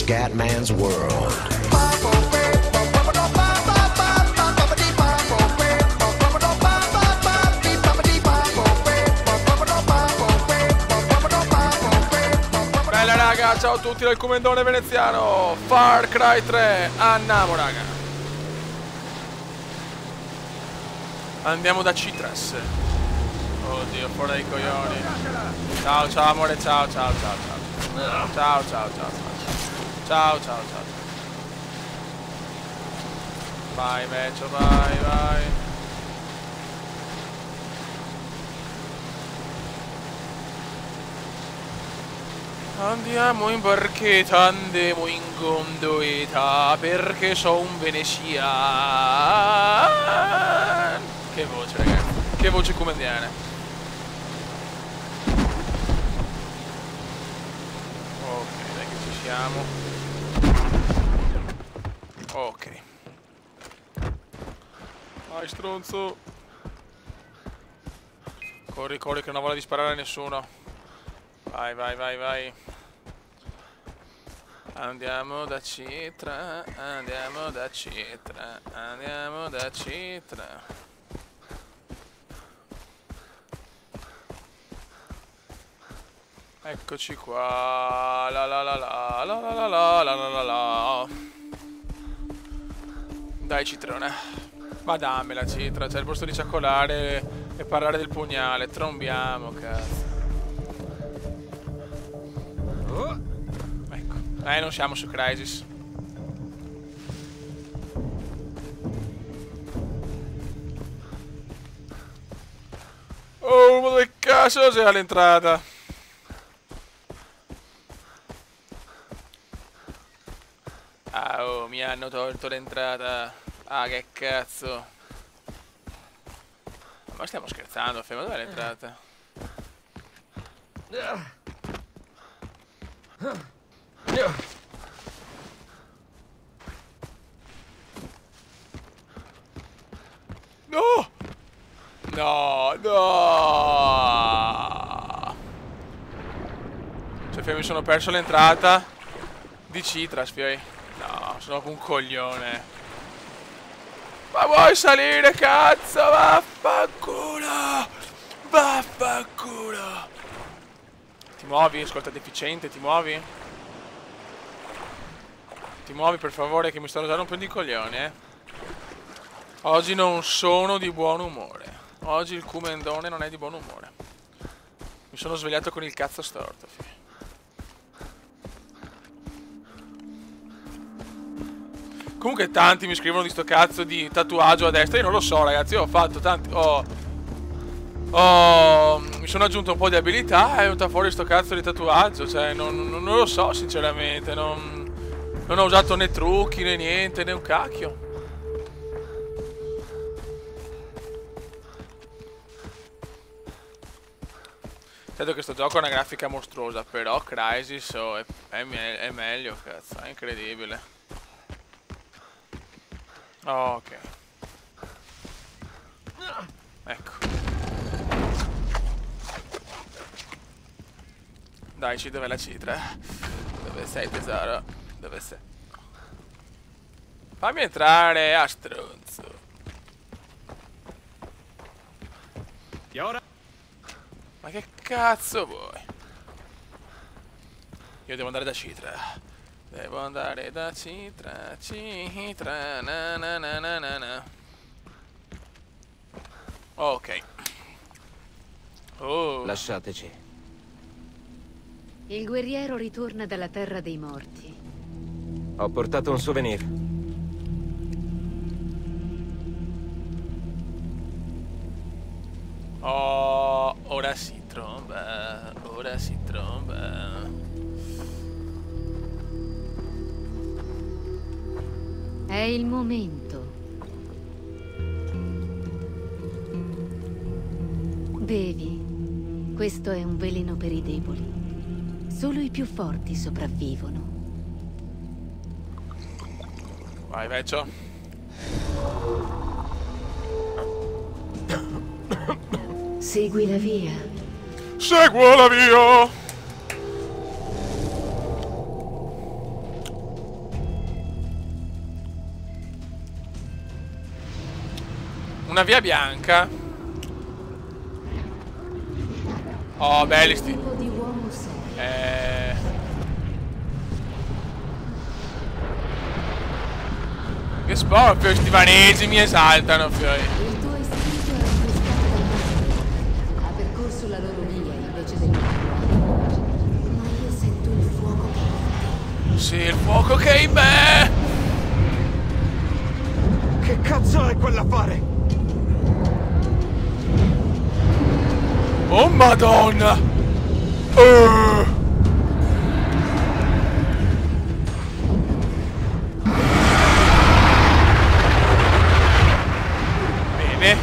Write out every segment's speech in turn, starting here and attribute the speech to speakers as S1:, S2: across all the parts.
S1: Scatman's World.
S2: Bella raga, ciao a tutti dal Comendone veneziano. Far Cry 3, andiamo raga. Andiamo da Citras. Oddio, fuori dai coglioni. Ciao, ciao amore, ciao, ciao, ciao, ciao. Ciao, ciao, ciao, ciao. Ciao, ciao, ciao. Vai, Vecchio, vai, vai. Andiamo in barchetta, andiamo in gondoletta, perché so un veneziano. Che voce, ragazzi. Che voce comendiana. Ok, dai che ci siamo. Ok. Vai, stronzo. Corri, corri, che non ho voglia di sparare a nessuno. Vai, vai, vai, vai. Andiamo da Citra, andiamo da Citra, andiamo da Citra. Eccoci qua. La la la la la la la la la la la. Dai Citrone. Ma dammela Citra, c'è il posto di ciaccolare e parlare del pugnale. Trombiamo, cazzo. Ecco. Non siamo su Crysis. Oh, ma dove cazzo sei all'entrata? Ah, oh, mi hanno tolto l'entrata. Ah, che cazzo. Ma stiamo scherzando, Fe, ma dov'è l'entrata? No! No, no! Cioè, Fe, mi sono perso l'entrata di Citras, Fe. No, sono proprio un coglione. Ma vuoi salire, cazzo? Vaffanculo! Vaffanculo! Ti muovi, ascolta deficiente, ti muovi? Ti muovi per favore che mi stanno usando un po' di coglioni, eh. Oggi non sono di buon umore. Oggi il Comendone non è di buon umore. Mi sono svegliato con il cazzo storto, fi. Comunque tanti mi scrivono di sto cazzo di tatuaggio a destra. Io non lo so ragazzi, io ho fatto tanti... mi sono aggiunto un po' di abilità e è venuta fuori sto cazzo di tatuaggio. Cioè non lo so sinceramente. Non ho usato né trucchi né niente, né un cacchio. Certo che sto gioco ha una grafica mostruosa, però Crysis è meglio, cazzo, è incredibile. Ok. Ecco. Dai, dov'è la Citra? Dove sei tesoro? Dove sei? Fammi entrare, a stronzo.
S3: E ora?
S2: Ma che cazzo vuoi? Io devo andare da Citra. Devo andare da Citra, Citra, na na na na na na. Ok. Oh.
S4: Lasciateci.
S5: Il guerriero ritorna dalla terra dei morti.
S4: Ho portato un souvenir.
S2: Oh, ora si tromba, ora si tromba.
S5: È il momento. Bevi. Questo è un veleno per i deboli. Solo i più forti sopravvivono.
S2: Vai, Vecchio.
S5: Segui la via.
S2: Seguo la via. Una via bianca. Oh, belli sti. Che sport, questi vanesi mi esaltano, fioi.
S5: Il tuo istinto è acquistato ha percorso la loro via invece del mio. Ma io sento il fuoco che è in te.
S2: Sì, il fuoco che è in me!
S4: Che cazzo è quell'affare?
S2: Oh, madonna! Bene.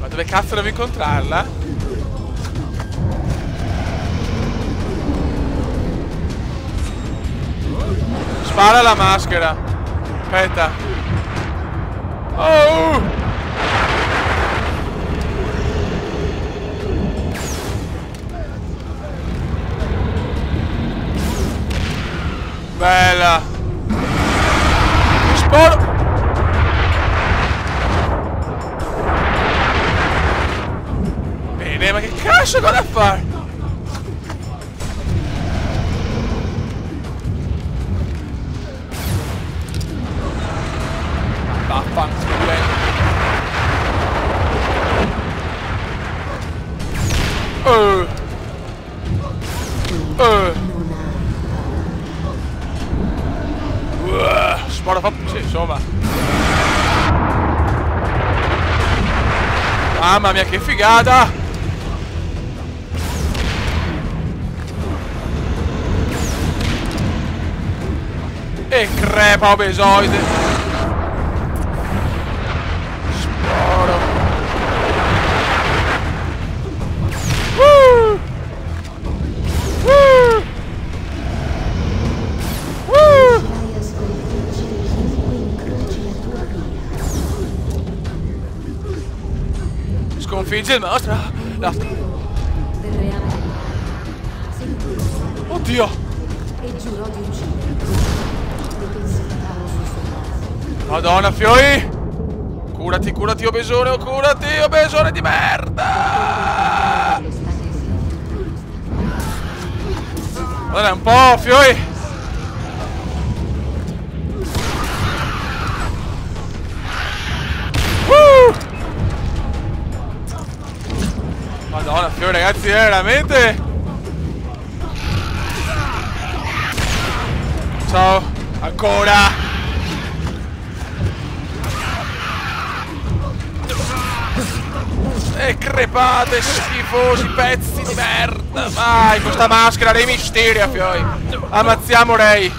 S2: Ma dove cazzo devo incontrarla? Spara la maschera. Aspetta. Oh! Bella. Sparo. Bene, ma che cazzo vado a fare? Vaffanculo. Sparo fa... Sì, insomma. Mamma mia, che figata! E crepa obesoide. Sparo. Sconfigge il mostro. Oddio.
S5: E giurò di uccidere.
S2: Madonna, fioi. Curati, curati, obesone, curati, obesone di merda. Guarda un po', fioi. Madonna, fioi, ragazzi, è veramente... Ciao, ancora. E crepate, schifosi pezzi di merda. Vai, questa maschera dei misteri, a fioi. Ammazziamo Rey.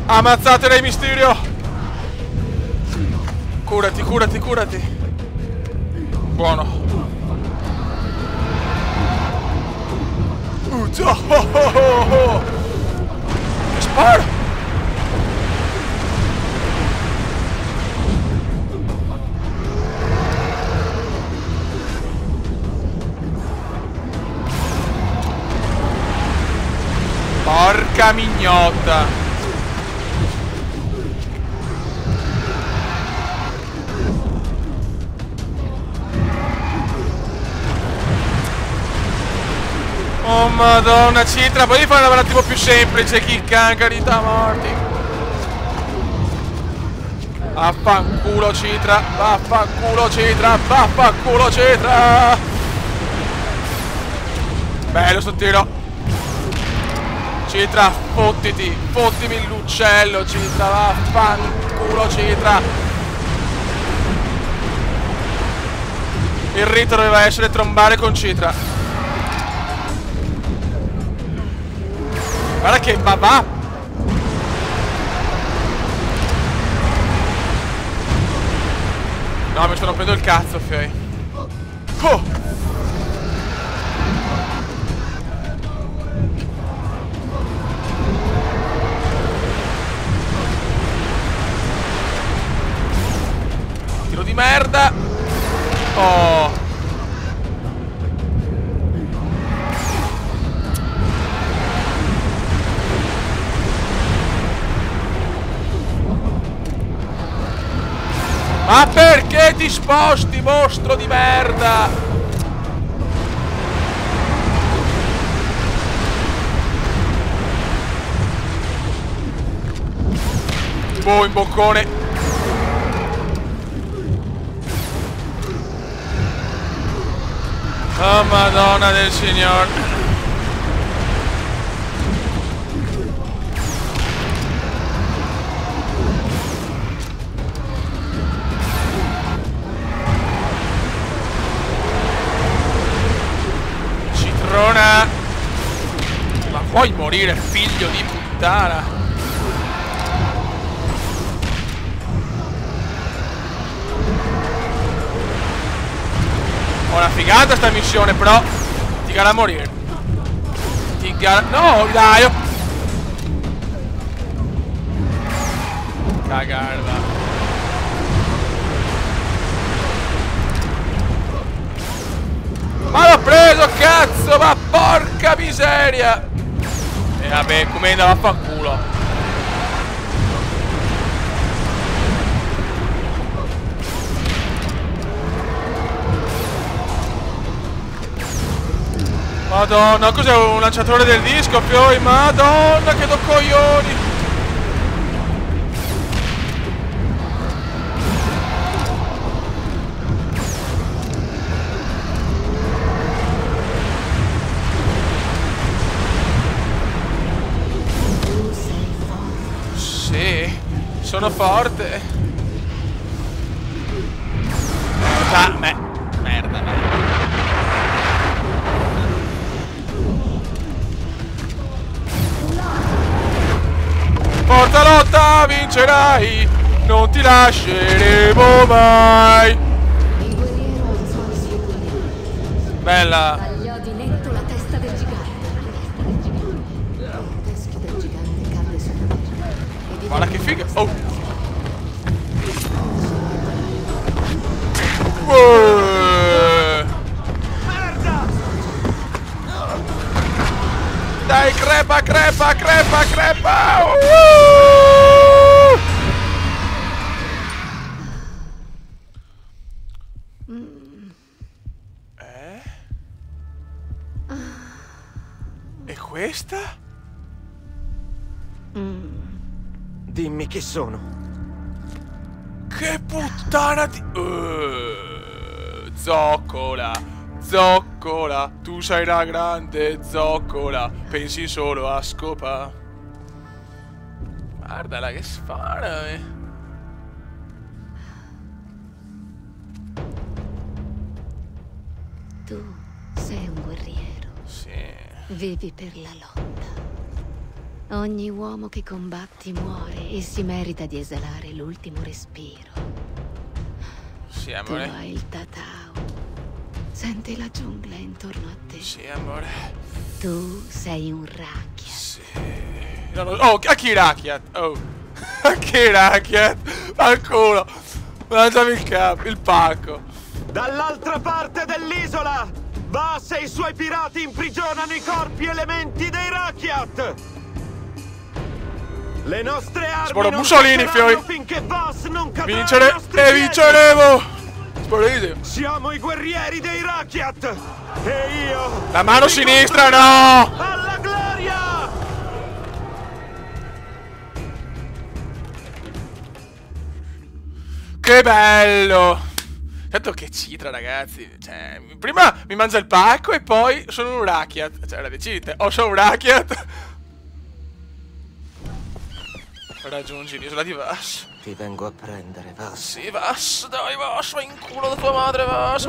S2: Ammazzate Rey Mysterio. Curati, curati, curati. Buono. Che sparo. Porca mignotta. Oh madonna, Citra, puoi fare un attimo più semplice, chicca, carità morti. Vaffanculo Citra, vaffanculo Citra, vaffanculo Citra. Bello sto tiro. Citra, fottiti, fottimi l'uccello, Citra, vaffanculo Citra. Il rito doveva essere trombare con Citra. Guarda che va. No, mi sto rompendo il cazzo, fioi. Oh. Tiro di merda. Oh. Ma perché ti sposti, mostro di merda? Boh, in boccone. Oh, Madonna del Signore. Citrona. Ma puoi morire, figlio di puttana. Ho una figata sta missione, però ti gara a morire. Ti gara... No, dai! Cagarda. Ma l'ho preso, cazzo! Ma porca miseria! E vabbè, come andava a fa culo. Madonna, cos'è un lanciatore del disco, poi? Madonna, che do coglioni! Sì, sono forte. Ah, merda. Forza lotta, vincerai, non ti lasceremo mai.
S5: Il guerriero alzò il suo pugnale.
S2: Bella.
S5: Tagliò di netto la testa del gigante. Il teschio del gigante cadde su terra.
S2: Guarda che figa. Oh.
S4: Merda!
S2: Dai, crepa! E questa?
S4: Dimmi chi sono.
S2: Che puttana di... Zoccola! Zoccola! Tu sei una grande zoccola! Pensi solo a scopa? Guardala che spara!
S5: Tu sei un guerriero.
S2: Sì.
S5: Vivi per la lotta. Ogni uomo che combatti muore e si merita di esalare l'ultimo respiro.
S2: Sì,
S5: Tu
S2: amore.
S5: hai il Tatao. Senti la giungla intorno a te.
S2: Sì, amore.
S5: Tu sei un Rakia.
S2: Sì. No, no. Oh, a chi Rakiat? Oh. A chi Rakiat? Al culo. Mangiami il capo, il pacco.
S4: Dall'altra parte dell'isola, Vas e i suoi pirati imprigionano i corpi elementi dei Rakyat. Le nostre armi
S2: Sporo
S4: non
S2: Mussolini,
S4: cesseranno
S2: fioi.
S4: finché Vas non cadrà ai
S2: Vincere
S4: nostri
S2: e
S4: piedi.
S2: vinceremo. Sporite.
S4: Siamo i guerrieri dei Rakyat. E io...
S2: La mano
S4: vi
S2: sinistra,
S4: condurrò
S2: no!
S4: alla gloria!
S2: Che bello! Tanto che citra, ragazzi. Cioè, prima mi mangia il pacco e poi sono un Rakyat. Cioè, ora decidete, o sono un Rakyat. Raggiungi l'isola di Vas.
S4: Ti vengo a prendere, Vas.
S2: Sì, Vas, dai, Vas, vai in culo da tua madre, Vas.